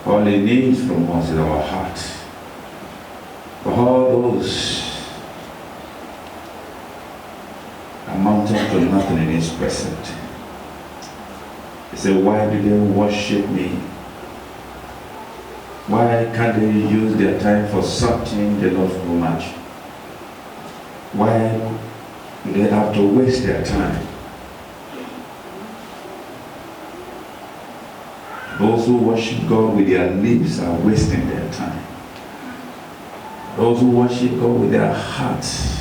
All he needs from us is our heart. For all those amounting to nothing in his presence. He said, why do they worship me? Why can't they use their time for something they love so much? Why do they have to waste their time? Those who worship God with their lips are wasting their time. Those who worship God with their hearts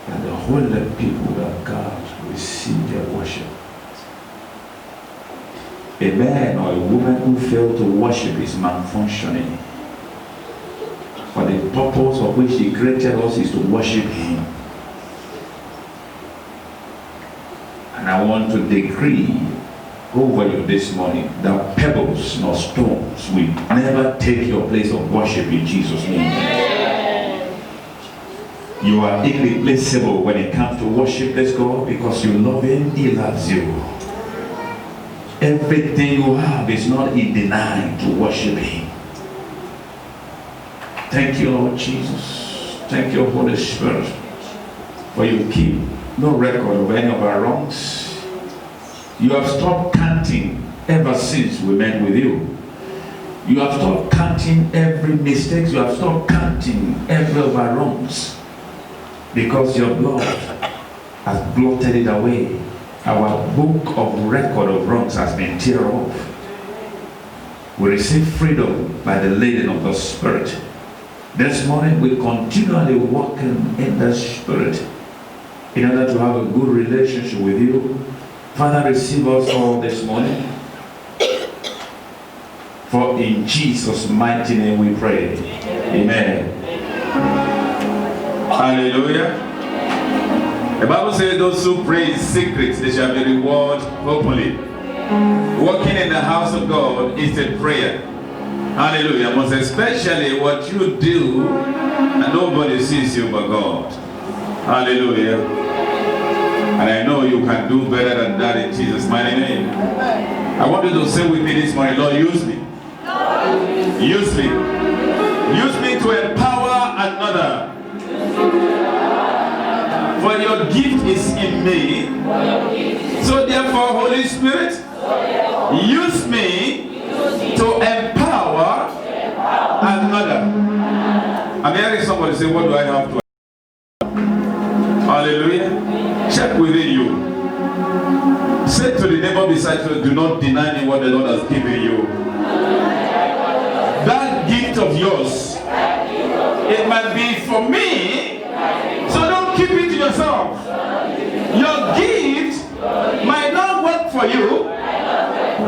and the holy people of God receive their worship. A man or a woman who fails to worship is malfunctioning. For the purpose of which he created us is to worship him. And I want to decree over you this morning that pebbles nor stones will never take your place of worship in Jesus' name. You are irreplaceable when it comes to worship this God because you love him, he loves you. Everything you have is not in denial to worship him. Thank you, Lord Jesus. Thank you, Holy Spirit, for you keep no record of any of our wrongs. You have stopped counting ever since we met with you. You have stopped counting every mistake. You have stopped counting every of our wrongs. Because your blood has blotted it away. Our book of record of wrongs has been teared off. We receive freedom by the leading of the Spirit. This morning we continually walking in the Spirit in order to have a good relationship with you. Father, receive us all this morning. For in Jesus' mighty name we pray. Amen. Hallelujah. The Bible says those who pray in secret, they shall be rewarded openly. Walking in the house of God is a prayer. Hallelujah. Most especially what you do, and nobody sees you but God. Hallelujah. And I know you can do better than that in Jesus' mighty name. I want you to say with me this morning, Lord, use me. Use me. Use me to empower another. For your gift is in me. So therefore, Holy Spirit, use me to empower another. I'm hearing somebody say, what do I have to? Hallelujah. Check within you. Say to the neighbor beside you, do not deny me what the Lord has given you. That gift of yours, it might be for me, so don't keep it to yourself. Your gift might not work for you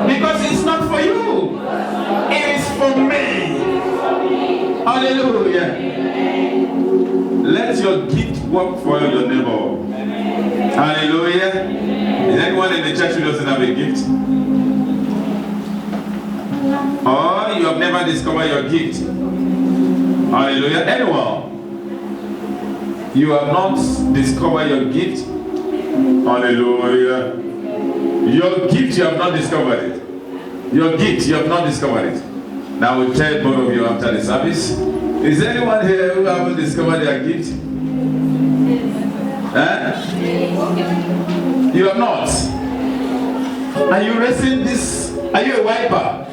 because it's not for you. It is for me. Hallelujah. Let your gift work for your neighbor. Hallelujah. Is anyone in the church who doesn't have a gift? Or you have never discovered your gift? Hallelujah. Anyone? You have not discovered your gift? Hallelujah. Your gift, you have not discovered it. Your gift, you have not discovered it. Now we'll tell both of you after the service. Is there anyone here who haven't discovered their gift? You have not. Are you raising this? Are you a wiper?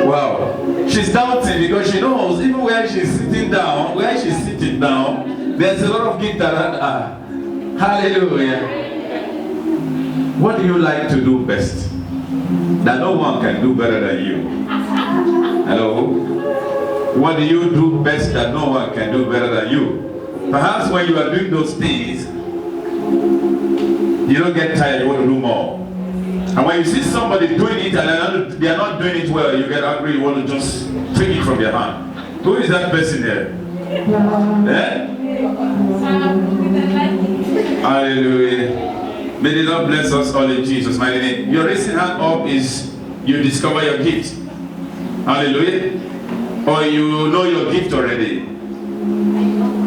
Wow. She's doubting because she knows even where she's sitting down, there's a lot of gift around her. Hallelujah. What do you like to do best? That no one can do better than you. Hello? What do you do best that no one can do better than you? Perhaps when you are doing those things, you don't get tired, you want to do more. And when you see somebody doing it and they are not doing it well, you get angry, you want to just take it from your hand. Who is that person there? Hallelujah. May the Lord bless us all in Jesus' mighty name. Your raising hand up is you discover your gift. Hallelujah. Or you know your gift already.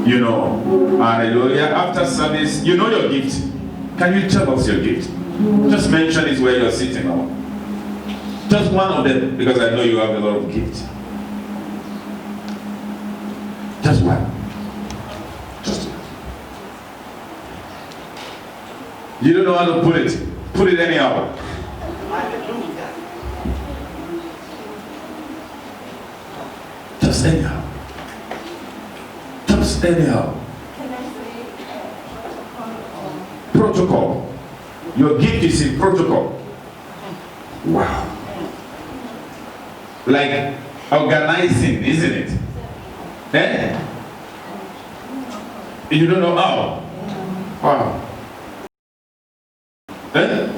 You know. Hallelujah. After service, you know your gift. Can you tell us your gift? Just mention it where you're sitting now. Just one of them, because I know you have a lot of gifts. Just one. Just one. You don't know how to put it. Put it anyhow. Just anyhow. Just anyhow. Protocol. Your gift is in protocol. Wow. Like organizing, isn't it? Eh? You don't know how. Wow. Eh?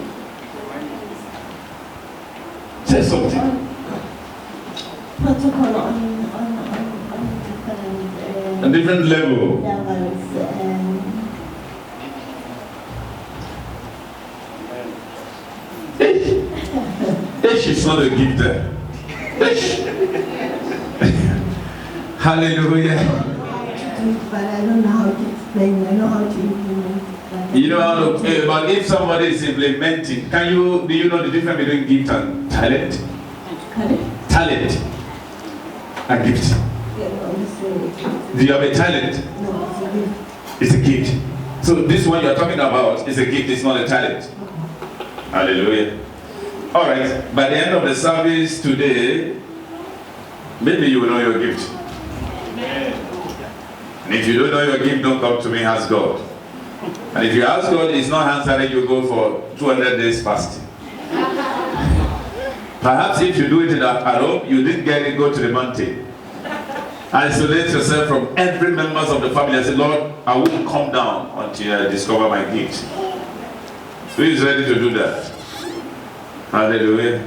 Say something. Protocol on A different level. levels. Ish is not a gift there. Ish. Hallelujah. But I don't know how to explain. I know how to implement it. You know how to, but if somebody is implementing, do you know the difference between gift and talent? Talent and gift. Do you have a talent? No, It's a gift. So this one you're talking about is a gift, it's not a talent. Hallelujah. All right, by the end of the service today, maybe you will know your gift. And if you don't know your gift, don't come to me, ask God. And if you ask God, it's not answering, you go for 200 days fasting. Perhaps if you do it at home, you didn't get it, go to the mountain. Isolate yourself from every member of the family and say, Lord, I won't come down until I discover my gift. Who is ready to do that? Hallelujah.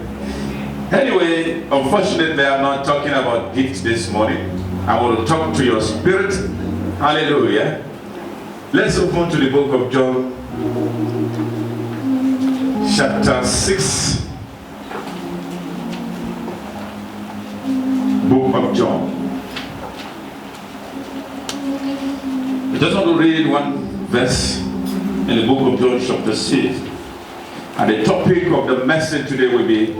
Anyway, unfortunately, I'm not talking about gifts this morning. I want to talk to your spirit. Hallelujah. Let's open to the book of John, chapter 6. Book of John. I just want to read one verse in the book of John, chapter 6. And the topic of the message today will be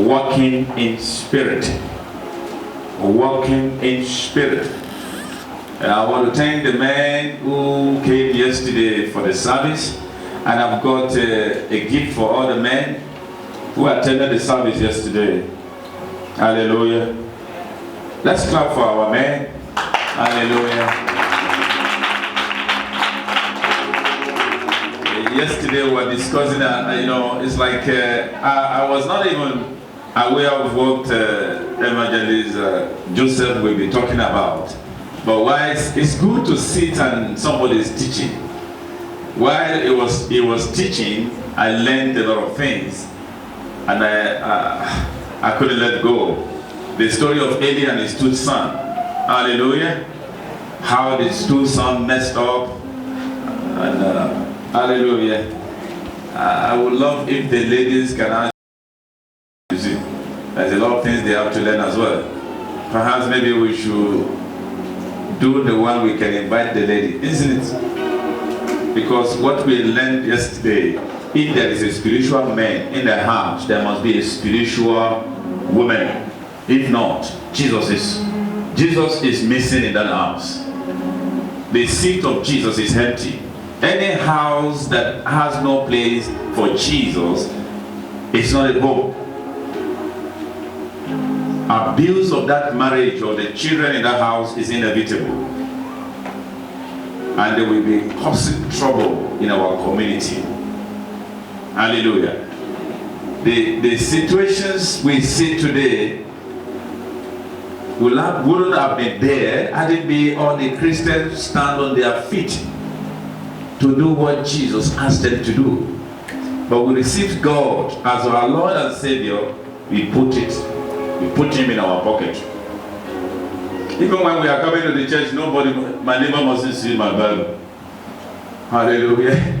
walking in spirit. Walking in spirit. And I want to thank the men who came yesterday for the service. And I've got a gift for all the men who attended the service yesterday. Hallelujah. Let's clap for our men. Hallelujah. Yesterday we were discussing, it's like I was not even aware of what Evangelist Joseph will be talking about. But why it's good to sit and somebody is teaching. While he was teaching, I learned a lot of things, and I couldn't let go. The story of Eli and his two sons. Hallelujah. How his two sons messed up, and hallelujah. I would love if the ladies can answer. You see, there's a lot of things they have to learn as well. Perhaps maybe we should do the one we can invite the lady, isn't it? Because what we learned yesterday, if there is a spiritual man in the house, there must be a spiritual woman. If not, Jesus is missing in that house. The seat of Jesus is empty. Any house that has no place for Jesus is not a home. Abuse of that marriage or the children in that house is inevitable. And they will be causing trouble in our community. Hallelujah. The situations we see today wouldn't have been there had it been all the Christians stand on their feet to do what Jesus asked them to do. But we received God as our Lord and Savior. We put him in our pocket. Even when we are coming to the church, my neighbor mustn't see my Bible. Hallelujah.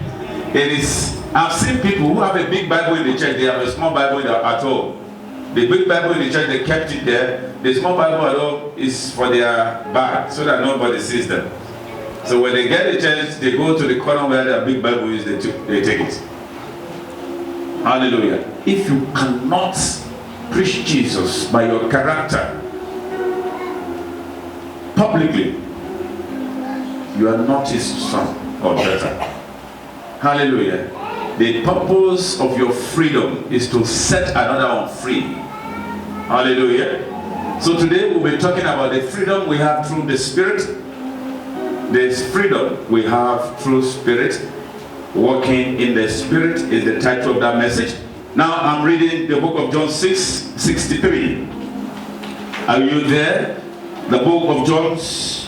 I've seen people who have a big Bible in the church, they have a small Bible at home. The big Bible in the church, they kept it there. The small Bible at home is for their bag, so that nobody sees them. So when they get the church, they go to the corner where their big Bible is, they take it. Hallelujah. If you cannot preach Jesus by your character publicly, you are not his son or daughter. Hallelujah. The purpose of your freedom is to set another one free. Hallelujah. So today we'll be talking about the freedom we have through the Spirit. This freedom we have through Spirit. Walking in the Spirit is the title of that message. Now I'm reading the book of John 6:63. Are you there? The book of John 6,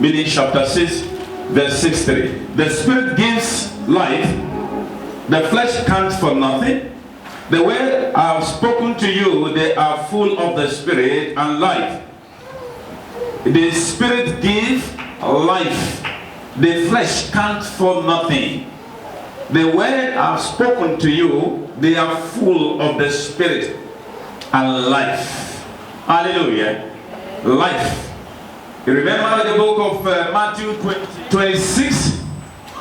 meaning chapter 6, verse 63. The Spirit gives life. The flesh counts for nothing. The word I have spoken to you, they are full of the Spirit and life. The Spirit gives life. The flesh counts for nothing. The word I have spoken to you, they are full of the Spirit and life. Hallelujah. Life. You remember the book of Matthew 26?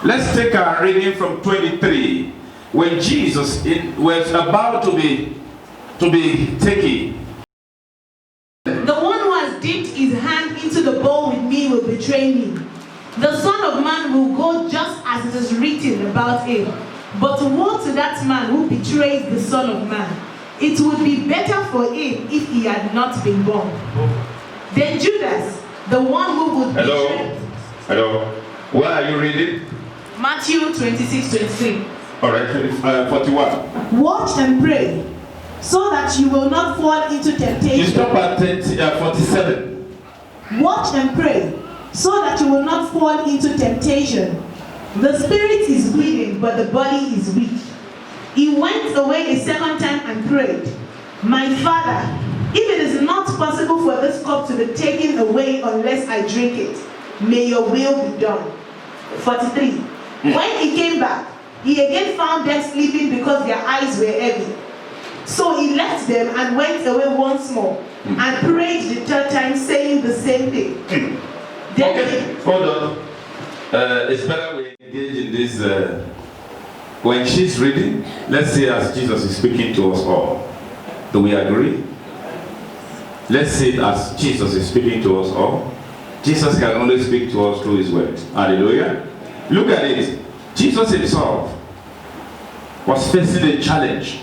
Let's take our reading from 23. When Jesus was about to be taken. The one who has dipped his hand into the bowl with me will betray me. The Son of Man will go just as it is written about him. But woe to that man who betrays the Son of Man. It would be better for him if he had not been born. Then Judas, the one who would betray... Hello. Where are you reading? Matthew 26:23. All right, 41. Watch and pray, so that you will not fall into temptation. You stop at 47. Watch and pray, so that you will not fall into temptation. The spirit is willing, but the body is weak. He went away a second time and prayed, My Father, if it is not possible for this cup to be taken away unless I drink it, may your will be done. 43. When he came back, he again found them sleeping because their eyes were heavy. So he left them and went away once more and prayed the third time, saying the same thing. Okay, hold on. It's better we engage in this. When she's reading, let's see as Jesus is speaking to us all. Do we agree? Let's see it as Jesus is speaking to us all. Jesus can only speak to us through his word. Hallelujah. Look at it. Jesus himself was facing a challenge.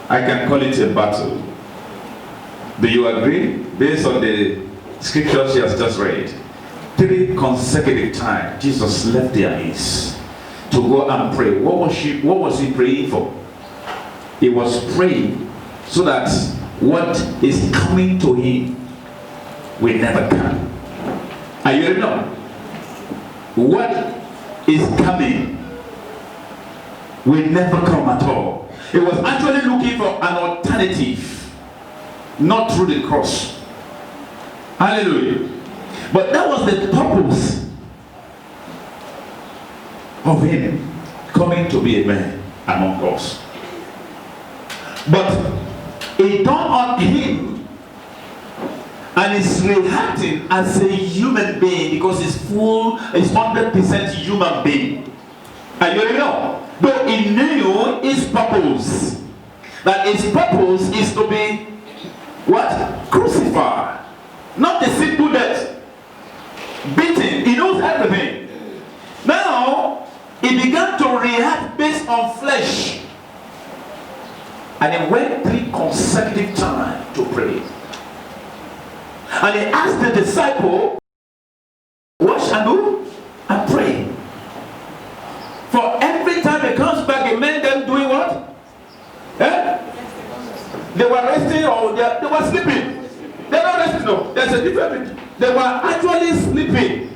I can call it a battle. Do you agree? Based on the scripture she has just read. 3 consecutive times, Jesus left their midst to go and pray. What was he praying for? He was praying so that what is coming to him will never come. Are you ready now? What is coming will never come at all. He was actually looking for an alternative, not through the cross. Hallelujah. But that was the purpose of him coming to be a man among us. But it dawned on him, and he's reacting as a human being because he's 100% human being. And you know, but he knew his purpose. That his purpose is to be what? Crucified. Not a simple death. Beaten. He knows everything. Now, he began to react based on flesh. And he went 3 consecutive times to pray. And he asked the disciple, watch and do and pray. For every time he comes back, he made them doing what? They were resting or they were sleeping. They're not resting, no. There's a difference. They were actually sleeping.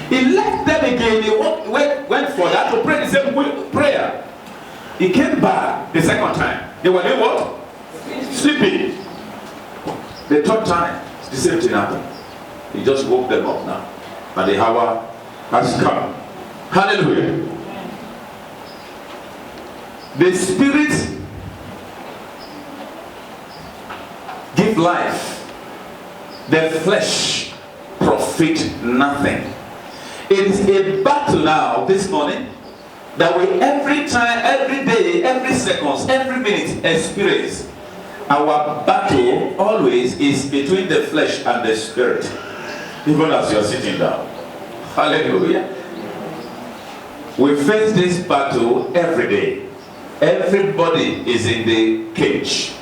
He left them again. He went for that to pray the same prayer. He came back the second time. They were doing what? Sleeping. The third time, the same thing happened. He just woke them up now. And the hour has come. Hallelujah. The Spirit give life. The flesh profit nothing. It is a battle now this morning that we every time, every day, every second, every minute experience, our battle always is between the flesh and the spirit, even as you are sitting down. Hallelujah. We face this battle every day. Everybody is in the cage.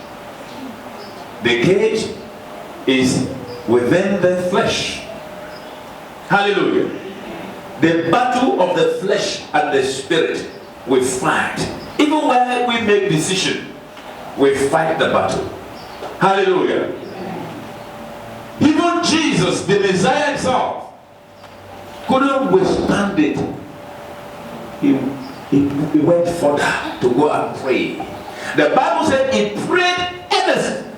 The cage is within the flesh. Hallelujah. The battle of the flesh and the spirit, we fight. Even when we make decision, we fight the battle. Hallelujah. Even Jesus, the Messiah himself, couldn't withstand it. He went further to go and pray. The Bible said he prayed earnestly,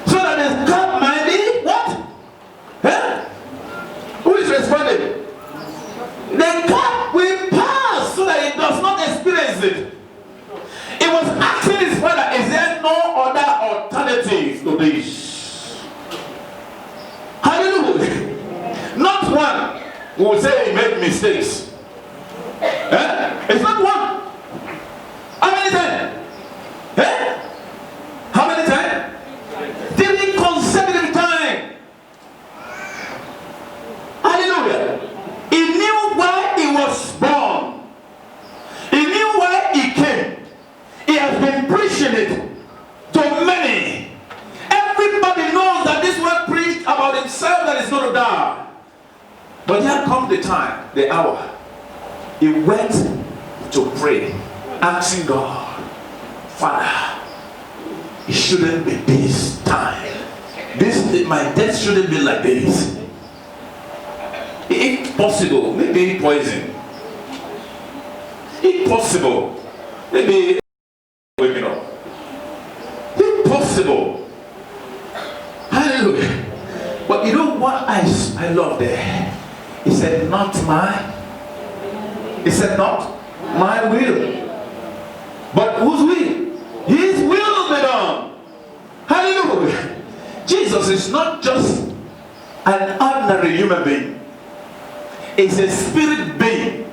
so that his cup might be what? Huh? Who is responding? The cup will pass so that he does not experience it. He was asking his father, is there no other alternative to this? Hallelujah. Not one will say he made mistakes. It's not one. How many times? How many times? 3 consecutive times. Hallelujah. He knew why he was born. He knew why he came. He has been preaching it to many. Everybody knows that this word preached about himself that is going to die. But here comes the time, the hour. He went to pray, asking God, Father, it shouldn't be this time. My death shouldn't be like this. If possible, maybe poison. If possible, maybe waking up. If possible. Hallelujah. But you know what I love there? He said, not my. He said, not my will, but whose will? His will be done. Hallelujah. Jesus is not just an ordinary human being. He's a spirit being.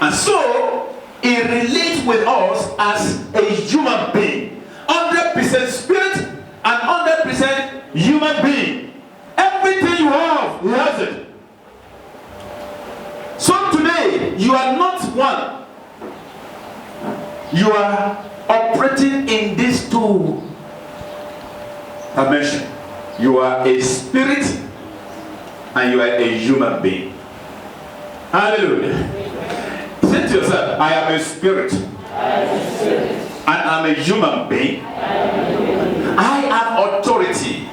And so, he relates with us as a human being. 100% spirit and 100% human being. Everything you have, he has it. So today, you are not one. You are operating in these 2 dimensions. You are a spirit and you are a human being. Hallelujah. Say to yourself, I am a spirit. And I'm a human being. I have authority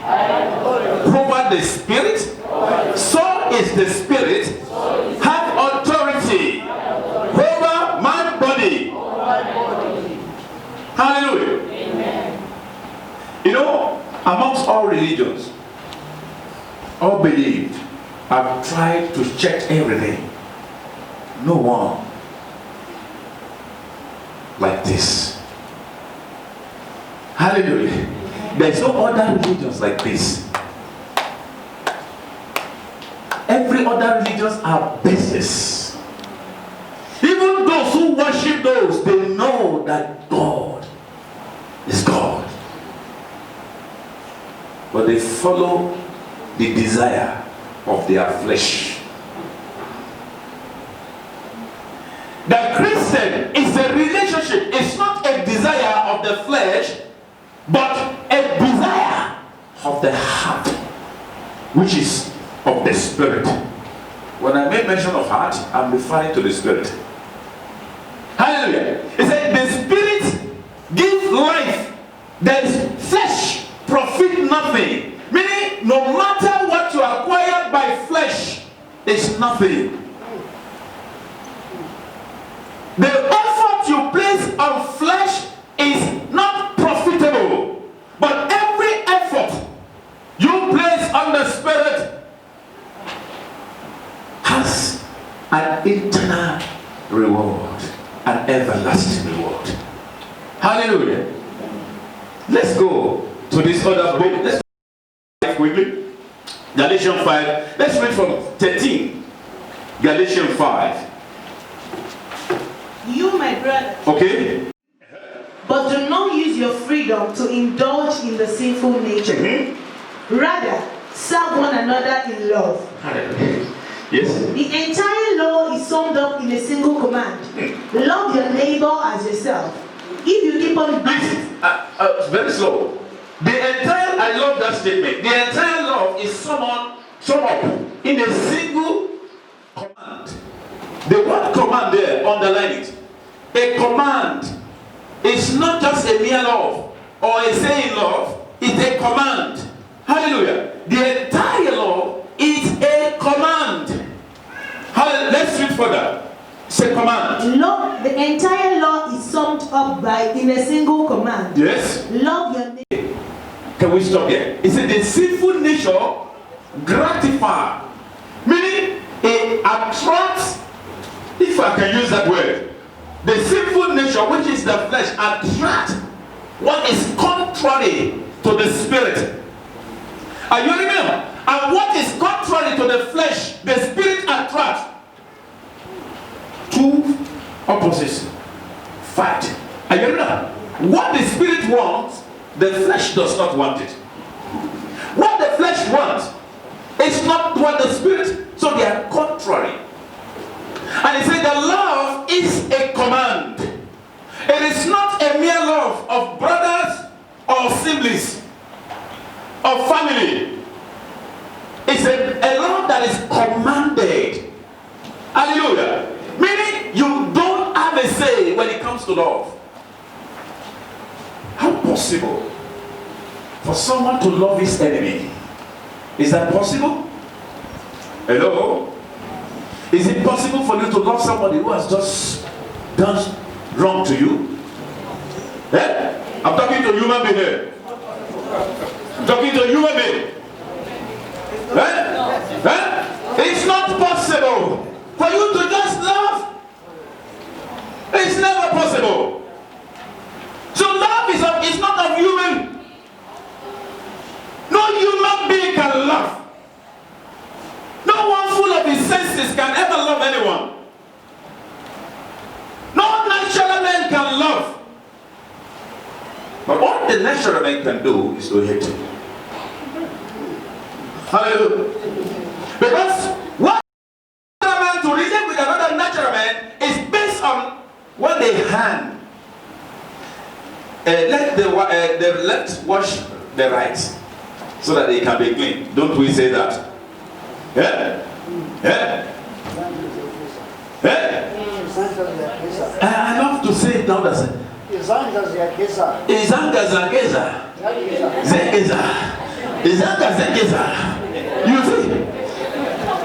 over the spirit. So is the spirit have authority over my body. Hallelujah. Amen. You know, amongst all religions, all believed, have tried to check everything. No one like this. Hallelujah. There's no other religions like this. Every other religions are baseless. Even those who worship those, they know that God is God. But they follow the desire of their flesh. The Christian is a relationship. It's not a desire of the flesh, but a desire of the heart, which is of the spirit. When I make mention of heart, I'm referring to the spirit. Hallelujah. He said the spirit gives life. There is flesh profit nothing. Meaning, no matter what you acquire by flesh, it's nothing. The effort you place on flesh is not profitable. But every effort you place on the spirit has an eternal reward, an everlasting reward. Hallelujah. Let's go to this other book. Let's read quickly. Galatians 5. Let's read from 13. Galatians 5. You, my brother. Okay. But do not use your freedom to indulge in the sinful nature. Rather, serve one another in love. Yes. The entire law is summed up in a single command. Love your neighbor as yourself. If you keep on very slow. The entire, I love that statement. The entire law is summed up in a single command. The word command there, underline it. A command is not just a mere love or a saying love, it's a command. Hallelujah. The entire law is a command. Let's read further. It's a command. Love, the entire law is summed up in a single command. Yes. Love your neighbor. Can we stop here? It said the sinful nature gratifies, meaning it attracts, if I can use that word, the sinful nature, which is the flesh, attracts what is contrary to the spirit. Are you remember? And what is contrary to the flesh, the spirit attracts. Two opposites fight. Are you remember? What the spirit wants, the flesh does not want it. What the flesh wants is not what the spirit, so they are contrary. And he said the love is a command. It is not a mere love of brothers or siblings or family. It's a love that is commanded. Hallelujah. Meaning you don't have a say when it comes to love. How possible for someone to love his enemy? Is that possible? Hello? Is it possible for you to love somebody who has just done wrong to you? Eh? I'm talking to a human being here. I'm talking to a human being. Eh? Eh? It's not possible for you to just love. It's never possible. So love is not of human. No human being can love. No one full of his senses can ever love anyone. No natural man can love. But what the natural man can do is to hate him. Hallelujah. Because what another man to relate with another natural man is based on what they hand. Let the left wash the right so that they can be clean. Don't we say that? Yeah? Yeah? Yeah? I love to say it now. Izanga Zageza. Izanga Zageza. You see?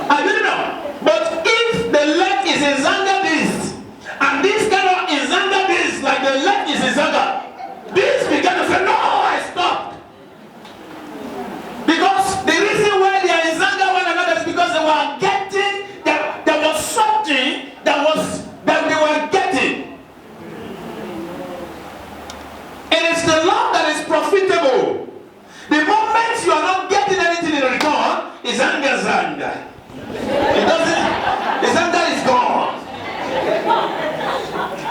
I don't know. But if the left is Izanga this, and this cannot Izanga this, like the left is Izanga, this began to say, no, I stopped. Because the reason why they are Izanga one another is because they were getting, there was something that they were getting. It is the love that is profitable. The moment you are not getting anything in return, Izanga Zanga. It doesn't, Izanga is gone.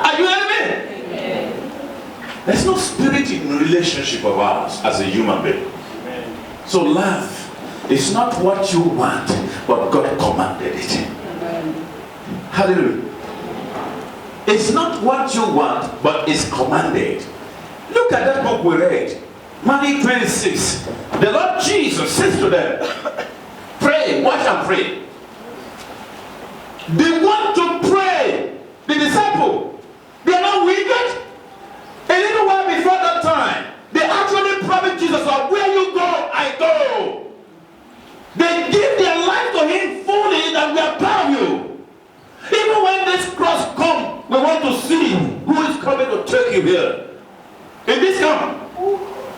Are you hearing me? There's no spirit in relationship of ours as a human being. So love is not what you want, but God commanded it. Hallelujah. It's not what you want, but it's commanded. Look at that book we read. Matthew 26. The Lord Jesus says to them, pray, watch and pray. They want to pray. The disciple, they are not wicked. A little while before that time, they actually promised Jesus, where you go, I go. They give their life to him fully, that we are proud of you. Even when this cross comes, we want to see who is coming to take you here. In this camp.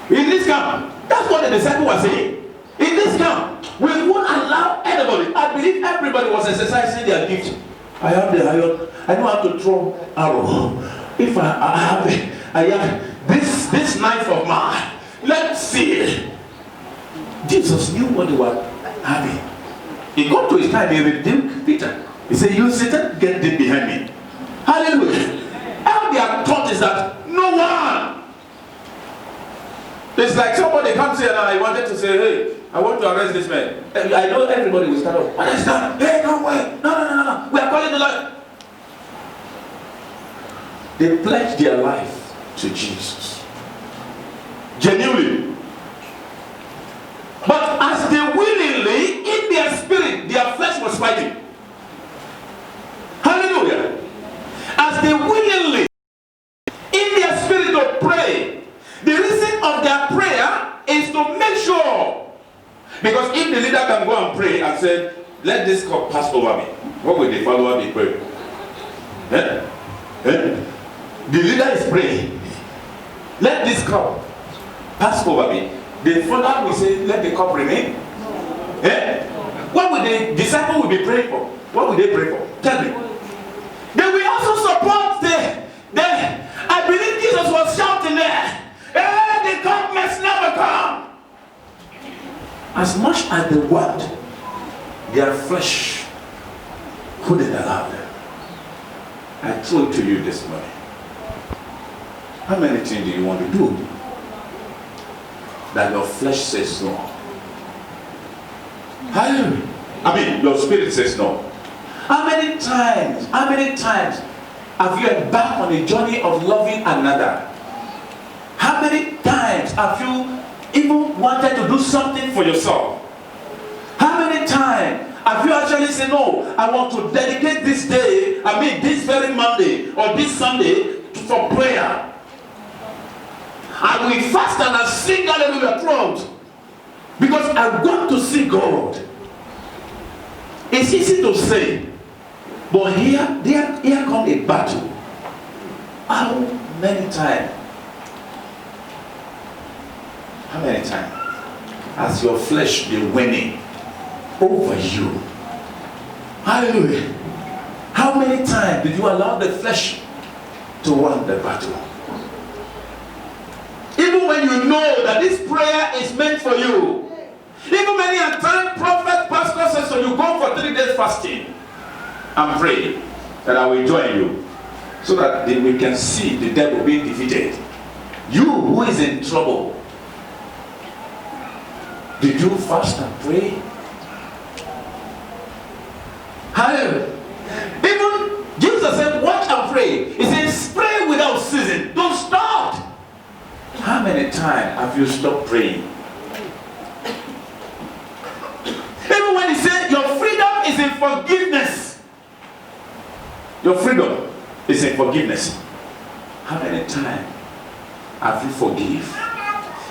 In this camp. That's what the disciple was saying. In this camp, we won't allow anybody. I believe everybody was exercising their gift. I have the iron. I know how to throw arrow. If I have this knife of mine. Let's see. Jesus knew what they were having. He got to his time, he rebuked Peter. He said, you Satan, get thee behind me. Hallelujah. How they are taught is that no one It's like somebody comes here and I wanted to say, hey, I want to arrest this man. I know everybody will stand up. Arrest him. Hey, no way. No. We are calling the Lord. They pledged their life to Jesus. Genuinely. But as they willingly, in their spirit, their flesh was fighting. Hallelujah. As they willingly, in their spirit to pray, the reason of their prayer is to make sure. Because if the leader can go and pray and say, let this cup pass over me, what will the follower be praying? The leader is praying, let this cup pass over me. The follower will say, let the cup remain. What will the disciple will be praying for? What will they pray for? Tell me. They will also support the I believe Jesus was shouting there, the cup must never come. As much as they want, their flesh couldn't allow them. I throw it to you this morning. How many things do you want to do that your flesh says no? Hallelujah. I mean, your spirit says no. How many times have you embarked on a journey of loving another? How many times have you even wanted to do something for yourself? How many times have you actually said, no, I want to dedicate this day, this very Monday or this Sunday for prayer? I will fast and I sing hallelujah throughout because I want to see God. It's easy to say, but here comes a battle. How many times? How many times has your flesh been winning over you? Hallelujah. How many times did you allow the flesh to win the battle? Even when you know that this prayer is meant for you, even many a time prophet, pastor says, so you go for 3 days fasting and pray that I will join you so that we can see the devil being defeated. You who is in trouble, did you fast and pray? Hallelujah. Even Jesus said, watch and pray. He says, pray without ceasing. Don't stop. How many times have you stopped praying? Even when he said, your freedom is in forgiveness. Your freedom is in forgiveness. How many times have you forgive?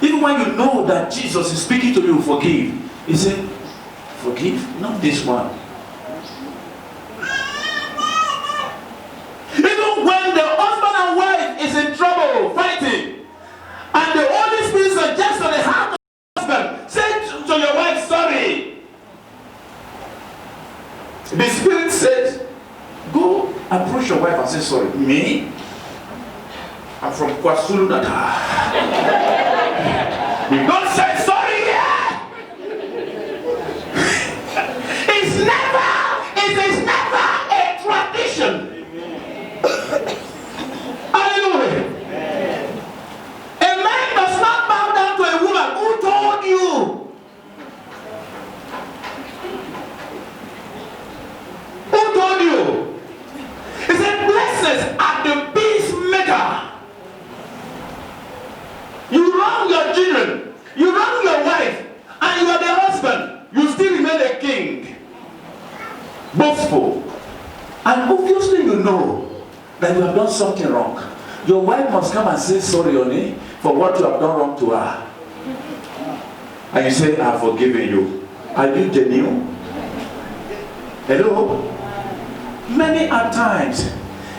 Even when you know that Jesus is speaking to you, forgive. He said, forgive, not this one. Even when the husband and wife is in trouble, fighting, and the Holy Spirit suggests to the heart of the husband, say to your wife, sorry. The Spirit says, go approach your wife and say, sorry. Me? I'm from KwaZulu Natal. You don't say sorry yet. It is never a tradition. Hallelujah. A man does not bow down to a woman. Who told you? Who told you? He said, blessed are the peacemaker. You wrong your children, you wrong your wife, and you are the husband, you still remain a king. Boastful. And obviously you know that you have done something wrong. Your wife must come and say sorry, honey, for what you have done wrong to her. And you say, I have forgiven you. Are you genuine? Hello? Many a times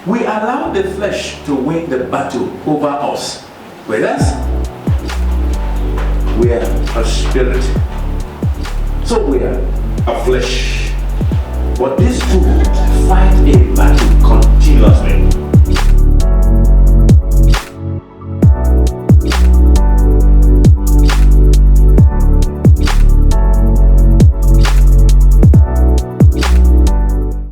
we allow the flesh to win the battle over us. Whereas we are a spirit, so we are a flesh. But these two fight a battle continuously.